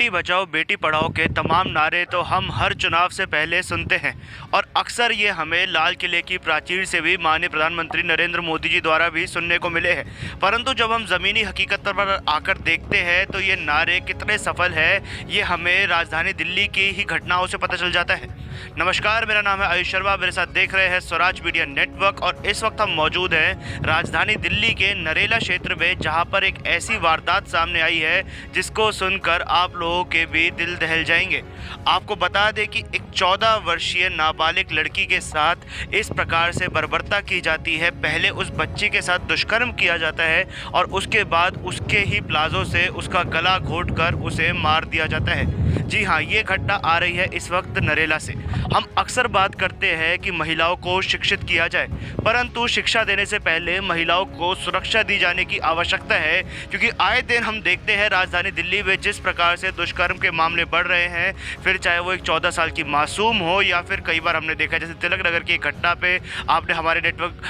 बेटी बचाओ बेटी पढ़ाओ के तमाम नारे तो हम हर चुनाव से पहले सुनते हैं और अक्सर ये हमें लाल किले की प्राचीर से भी माननीय प्रधानमंत्री नरेंद्र मोदी जी द्वारा भी सुनने को मिले हैं। परंतु जब हम ज़मीनी हकीकत पर आकर देखते हैं तो ये नारे कितने सफल है ये हमें राजधानी दिल्ली की ही घटनाओं से पता चल जाता है। नमस्कार, मेरा नाम है आयुष शर्मा, मेरे साथ देख रहे हैं स्वराज मीडिया नेटवर्क और इस वक्त हम मौजूद हैं राजधानी दिल्ली के नरेला क्षेत्र में, जहां पर एक ऐसी वारदात सामने आई है जिसको सुनकर आप लोगों के भी दिल दहल जाएंगे। आपको बता दें कि एक 14 वर्षीय नाबालिग लड़की के साथ इस प्रकार से बर्बरता की जाती है। पहले उस बच्ची के साथ दुष्कर्म किया जाता है और उसके बाद उसके ही प्लाजो से उसका गला घोंटकर उसे मार दिया जाता है। जी हाँ, ये घटना आ रही है इस वक्त नरेला से। हम अक्सर बात करते हैं कि महिलाओं को शिक्षित किया जाए, परंतु शिक्षा देने से पहले महिलाओं को सुरक्षा दी जाने की आवश्यकता है, क्योंकि आए दिन हम देखते हैं राजधानी दिल्ली में जिस प्रकार से दुष्कर्म के मामले बढ़ रहे हैं, फिर चाहे वो एक 14 साल की मासूम हो या फिर कई बार हमने देखा जैसे तिलक नगर की घटना पे आपने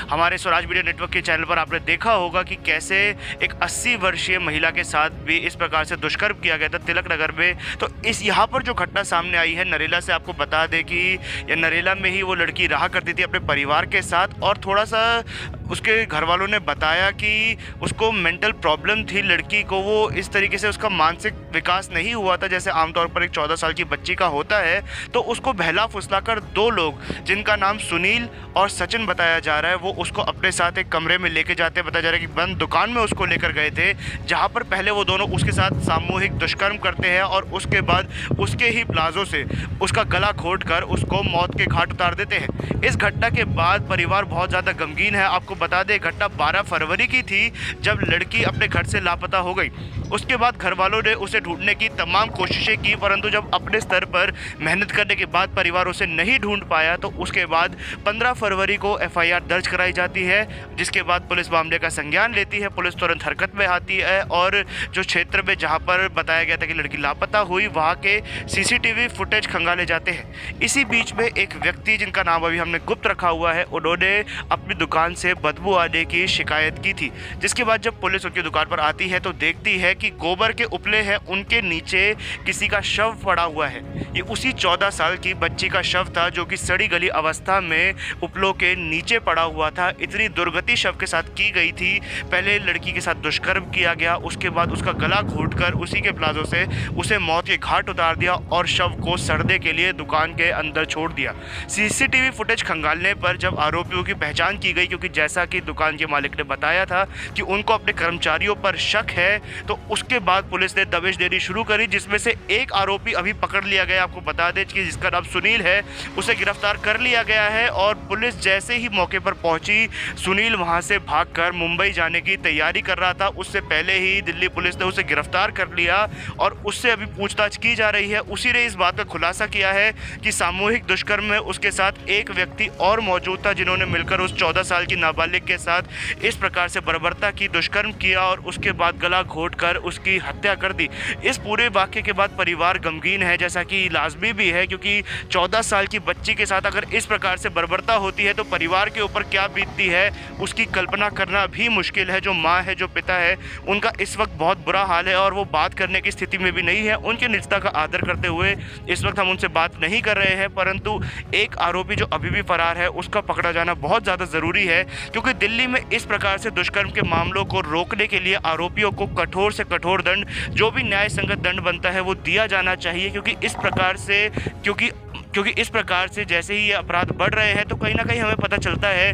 हमारे स्वराज मीडिया नेटवर्क के चैनल पर आपने देखा होगा कि कैसे एक 80 वर्षीय महिला के साथ भी इस प्रकार से दुष्कर्म किया गया था तिलक नगर में। तो यहाँ पर जो घटना सामने आई है नरेला से, आपको बता दें कि ये नरेला में ही वो लड़की रहा करती थी अपने परिवार के साथ और थोड़ा सा उसके घर वालों ने बताया कि उसको मेंटल प्रॉब्लम थी लड़की को। वो इस तरीके से उसका मानसिक विकास नहीं हुआ था जैसे आमतौर पर एक 14 साल की बच्ची का होता है। तो उसको बहला फुसलाकर 2 लोग जिनका नाम सुनील और सचिन बताया जा रहा है, वो उसको अपने साथ एक कमरे में लेके जाते बताया जा रहा है कि बंद दुकान में उसको लेकर गए थे, जहाँ पर पहले वो दोनों उसके साथ सामूहिक दुष्कर्म करते हैं और उसके बाद उसके ही प्लाजो से उसका गला घोंटकर उसको मौत के घाट उतार देते हैं। इस घटना के बाद परिवार बहुत ज़्यादा गमगीन है। आपको बता दें घटना 12 फरवरी की थी जब लड़की अपने घर से लापता हो गई। उसके बाद घर वालों ने उसे ढूंढने की तमाम कोशिशें की, परंतु जब अपने स्तर पर मेहनत करने के बाद परिवार उसे नहीं ढूंढ पाया तो उसके बाद 15 फरवरी को FIR दर्ज कराई जाती है, जिसके बाद पुलिस मामले का संज्ञान लेती है। पुलिस तुरंत हरकत में आती है और जो क्षेत्र में जहां पर बताया गया था कि लड़की लापता हुई वहां के CCTV फुटेज खंगाले जाते हैं। इसी बीच में एक व्यक्ति जिनका नाम अभी हमने गुप्त रखा हुआ है, उन्होंने अपनी दुकान से बदबू आने की शिकायत की थी, जिसके बाद जब पुलिस उनकी दुकान पर आती है तो देखती है कि गोबर के उपले हैं, उनके नीचे किसी का शव पड़ा हुआ है। ये उसी 14 साल की बच्ची का शव था जो कि सड़ी गली अवस्था में उपलों के नीचे पड़ा हुआ था। इतनी दुर्गति शव के साथ की गई थी। पहले लड़की के साथ दुष्कर्म किया गया, उसके बाद उसका गला घोंटकर उसी के प्लाजो से उसे मौत के घाट उतार दिया और शव को सड़ने के लिए दुकान के अंदर छोड़ दिया। CCTV फुटेज खंगालने पर जब आरोपियों की पहचान की गई, क्योंकि जैसा कि दुकान के मालिक ने बताया था कि उनको अपने कर्मचारियों पर शक है, तो उसके बाद पुलिस ने दबिश देनी शुरू करी, जिसमें से एक आरोपी अभी पकड़ लिया गया। आपको बता दें कि जिसका नाम सुनील है, उसे गिरफ्तार कर लिया गया है और पुलिस जैसे ही मौके पर पहुंची, सुनील वहां से भागकर मुंबई जाने की तैयारी कर रहा था। उससे पहले ही दिल्ली पुलिस ने उसे गिरफ्तार कर लिया और उससे अभी पूछताछ की जा रही है। उसी ने इस बात का खुलासा किया है कि सामूहिक दुष्कर्म में उसके साथ एक व्यक्ति और मौजूद था, जिन्होंने मिलकर उस 14 साल की नाबालिग के साथ इस प्रकार से बर्बरता की, दुष्कर्म किया और उसके बाद गला घोंटकर उसकी हत्या कर दी। इस पूरे वाक़ये के बाद परिवार गमगीन है, जैसा कि लाजमी भी है, क्योंकि 14 साल की बच्ची के साथ अगर इस प्रकार से बर्बरता होती है तो परिवार के ऊपर क्या बीतती है उसकी कल्पना करना भी मुश्किल है। जो माँ है, जो पिता है, उनका इस वक्त बहुत बुरा हाल है और वो बात करने की स्थिति में भी नहीं है। उनकी निजता का आदर करते हुए इस वक्त हम उनसे बात नहीं कर रहे हैं, परंतु एक आरोपी जो अभी भी फरार है उसका पकड़ा जाना बहुत ज़्यादा ज़रूरी है, क्योंकि दिल्ली में इस प्रकार से दुष्कर्म के मामलों को रोकने के लिए आरोपियों को कठोर से कठोर दंड, जो भी न्याय संगत दंड बनता है, वो दिया जाना चाहिए। क्योंकि इस प्रकार से जैसे ही ये अपराध बढ़ रहे हैं तो कहीं ना कहीं हमें पता चलता है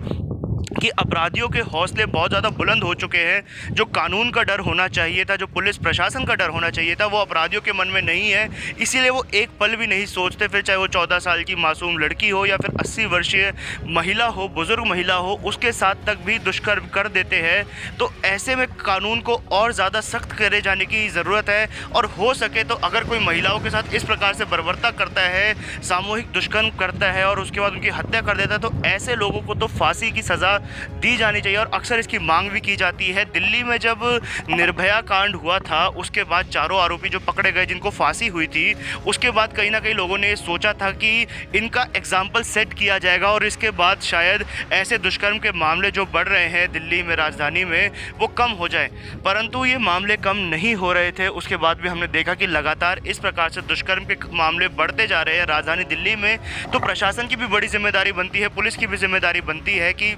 कि अपराधियों के हौसले बहुत ज़्यादा बुलंद हो चुके हैं। जो कानून का डर होना चाहिए था, जो पुलिस प्रशासन का डर होना चाहिए था, वो अपराधियों के मन में नहीं है। इसीलिए वो एक पल भी नहीं सोचते, फिर चाहे वो 14 साल की मासूम लड़की हो या फिर 80 वर्षीय महिला हो, बुजुर्ग महिला हो, उसके साथ तक भी दुष्कर्म कर देते हैं। तो ऐसे में कानून को और ज़्यादा सख्त करे जाने की ज़रूरत है और हो सके तो अगर कोई महिलाओं के साथ इस प्रकार से बर्बरता करता है, सामूहिक दुष्कर्म करता है और उसके बाद उनकी हत्या कर देता है, तो ऐसे लोगों को तो फांसी की सज़ा दी जानी चाहिए और अक्सर इसकी मांग भी की जाती है। दिल्ली में जब निर्भया कांड हुआ था उसके बाद चारों आरोपी जो पकड़े गए जिनको फांसी हुई थी, उसके बाद कहीं ना कहीं लोगों ने सोचा था कि इनका एग्जाम्पल सेट किया जाएगा और इसके बाद शायद ऐसे दुष्कर्म के मामले जो बढ़ रहे हैं दिल्ली में, राजधानी में, वो कम हो जाए। परंतु ये मामले कम नहीं हो रहे थे। उसके बाद भी हमने देखा कि लगातार इस प्रकार से दुष्कर्म के मामले बढ़ते जा रहे हैं राजधानी दिल्ली में। तो प्रशासन की भी बड़ी जिम्मेदारी बनती है, पुलिस की भी जिम्मेदारी बनती है कि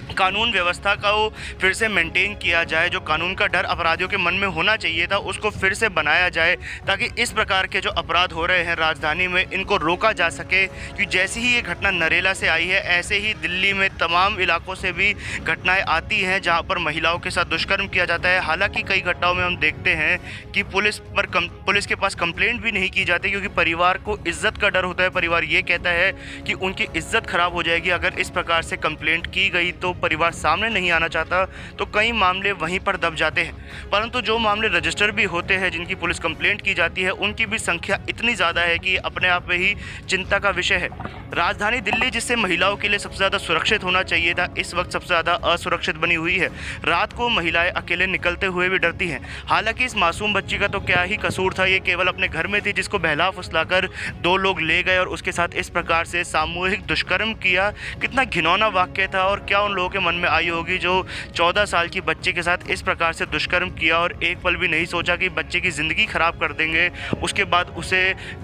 कानून व्यवस्था को फिर से मेंटेन किया जाए। जो कानून का डर अपराधियों के मन में होना चाहिए था उसको फिर से बनाया जाए, ताकि इस प्रकार के जो अपराध हो रहे हैं राजधानी में इनको रोका जा सके। कि जैसी ही ये घटना नरेला से आई है, ऐसे ही दिल्ली में तमाम इलाकों से भी घटनाएं आती हैं जहां पर महिलाओं के साथ दुष्कर्म किया जाता है। हालांकि कई घटनाओं में हम देखते हैं कि पुलिस के पास कंप्लेंट भी नहीं की जाती, क्योंकि परिवार को इज्जत का डर होता है। परिवार ये कहता है कि उनकी इज्जत खराब हो जाएगी अगर इस प्रकार से कंप्लेंट की गई, तो परिवार सामने नहीं आना चाहता, तो कई मामले वहीं पर दब जाते हैं। परंतु जो मामले रजिस्टर भी होते हैं, जिनकी पुलिस कंप्लेंट की जाती है, उनकी भी संख्या इतनी ज़्यादा है कि अपने आप में ही चिंता का विषय है। राजधानी दिल्ली जिससे महिलाओं के लिए सबसे ज़्यादा सुरक्षित होना चाहिए था, इस वक्त सबसे ज़्यादा असुरक्षित बनी हुई है। रात को महिलाएं अकेले निकलते हुए भी डरती हैं। हालांकि इस मासूम बच्ची का तो क्या ही कसूर था, ये केवल अपने घर में थी, जिसको बहला फुसलाकर दो लोग ले गए और उसके साथ इस प्रकार से सामूहिक दुष्कर्म किया। कितना घिनौना वाक्य था और क्या उन लोगों के मन में आई होगी जो 14 साल की बच्चे के साथ इस प्रकार से दुष्कर्म किया और एक पल भी नहीं सोचा कि बच्चे की ज़िंदगी ख़राब कर देंगे। उसके बाद उसे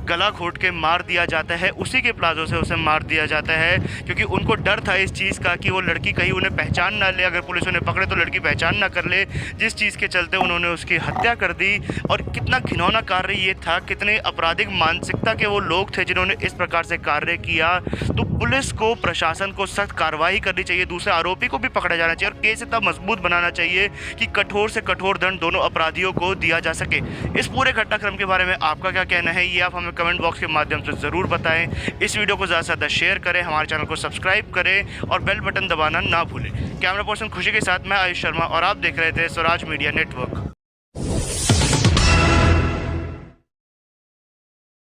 गला घोट के मार दिया जाता है, उसी के प्लाजो से उसे मार दिया जाता है, क्योंकि उनको डर था इस चीज़ का कि वो लड़की कहीं उन्हें पहचान ना ले, अगर पुलिस उन्हें पकड़े तो लड़की पहचान ना कर ले, जिस चीज़ के चलते उन्होंने उसकी हत्या कर दी। और कितना घिनौना कार्य ये था, कितने आपराधिक मानसिकता के वो लोग थे जिन्होंने इस प्रकार से कार्य किया। तो पुलिस को, प्रशासन को सख्त कार्रवाई करनी चाहिए, दूसरे आरोपी को भी पकड़ा जाना चाहिए और केस इतना मजबूत बनाना चाहिए कि कठोर से कठोर दंड दोनों अपराधियों को दिया जा सके। इस पूरे घटनाक्रम के बारे में आपका क्या कहना है, ये आप हमें कमेंट बॉक्स के माध्यम से ज़रूर बताएं। इस वीडियो को ज़्यादा से ज़्यादा शेयर करें, हमारे चैनल को सब्सक्राइब करें और बेल बटन दबाना ना भूलें। कैमरा पर्सन खुशी के साथ मैं आयुष शर्मा और आप देख रहे थे स्वराज मीडिया नेटवर्क।